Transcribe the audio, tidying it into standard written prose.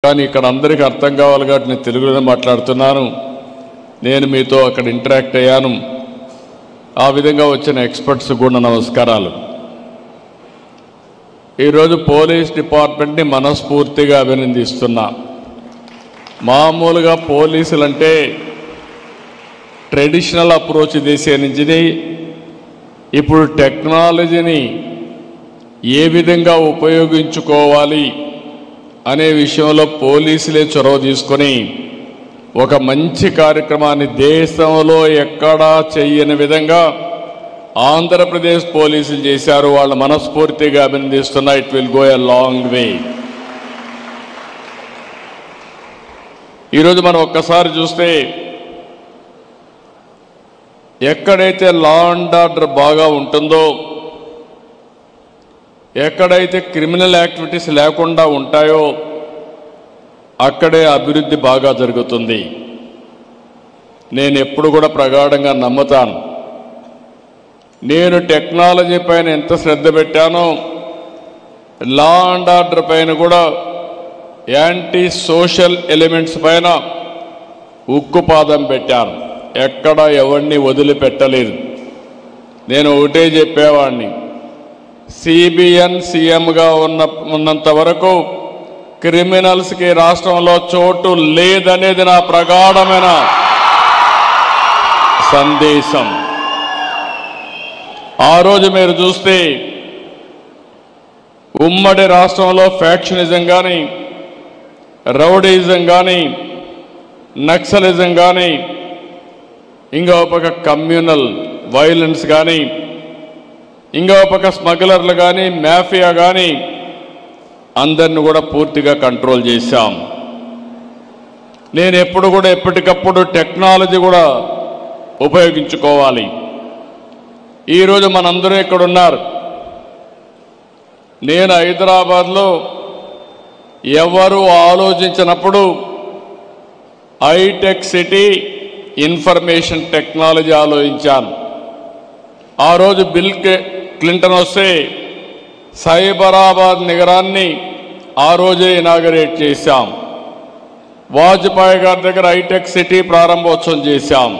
కానీ ఇక్కడ అందరికీ అర్థం కావాలి కాబట్టి నేను తెలుగులోనే మాట్లాడుతున్నాను. నేను మీతో అక్కడ ఇంటరాక్ట్ అయ్యాను. ఆ విధంగా వచ్చిన ఎక్స్పర్ట్స్ కూడా నమస్కారాలు. ఈరోజు పోలీస్ డిపార్ట్మెంట్ని మనస్ఫూర్తిగా అభినందిస్తున్నా. మామూలుగా పోలీసులు అంటే ట్రెడిషనల్ అప్రోచ్ చేసే నుంచి ఇప్పుడు టెక్నాలజీని ఏ విధంగా ఉపయోగించుకోవాలి అనే విషయంలో పోలీసులే చొరవ తీసుకొని ఒక మంచి కార్యక్రమాన్ని దేశంలో ఎక్కడా చేయని విధంగా ఆంధ్రప్రదేశ్ పోలీసులు చేశారు. వాళ్ళ మనస్ఫూర్తిగా అభినందిస్తున్నా. It will go a long way. ఈరోజు మనం ఒక్కసారి చూస్తే ఎక్కడైతే లా అండ్ ఆర్డర్ బాగా ఉంటుందో, ఎక్కడైతే క్రిమినల్ యాక్టివిటీస్ లేకుండా ఉంటాయో అక్కడే అభివృద్ధి బాగా జరుగుతుంది. నేను ఎప్పుడు కూడా ప్రగాఢంగా నమ్ముతాను. నేను టెక్నాలజీ పైన ఎంత శ్రద్ధ పెట్టానో లా అండ్ ఆర్డర్ పైన కూడా యాంటీ సోషల్ ఎలిమెంట్స్ పైన ఉక్కుపాదం పెట్టాను. ఎక్కడ ఎవరిని వదిలిపెట్టలేదు. నేను ఒకటే చెప్పేవాడిని, సిబిఎన్ సీఎంగా ఉన్నంత వరకు క్రిమినల్స్కి రాష్ట్రంలో చోటు లేదనేది నా ప్రగాఢమైన సందేశం. ఆ రోజు మీరు చూస్తే ఉమ్మడి రాష్ట్రంలో ఫ్యాక్షనిజం కానీ, రౌడీజం కానీ, నక్సలిజం కానీ, ఇంకో పక్క కమ్యూనల్ వైలెన్స్ కానీ, ఇంకో పక్క స్మగ్లర్లు కానీ, మాఫియా కానీ అందరిని కూడా పూర్తిగా కంట్రోల్ చేశాం. నేను ఎప్పుడు కూడా ఎప్పటికప్పుడు టెక్నాలజీ కూడా ఉపయోగించుకోవాలి. ఈరోజు మనందరూ ఇక్కడ ఉన్నారు. నేను హైదరాబాద్లో ఎవరు ఆలోచించినప్పుడు హైటెక్ సిటీ ఇన్ఫర్మేషన్ టెక్నాలజీ ఆలోచించాను. ఆ రోజు బిల్ క్లింటన్ వస్తే సైబరాబాద్ నగరాన్ని ఆ రోజే ఇనాగరేట్ చేశాం. వాజ్పేయి గారి దగ్గర హైటెక్ సిటీ ప్రారంభోత్సవం చేశాం.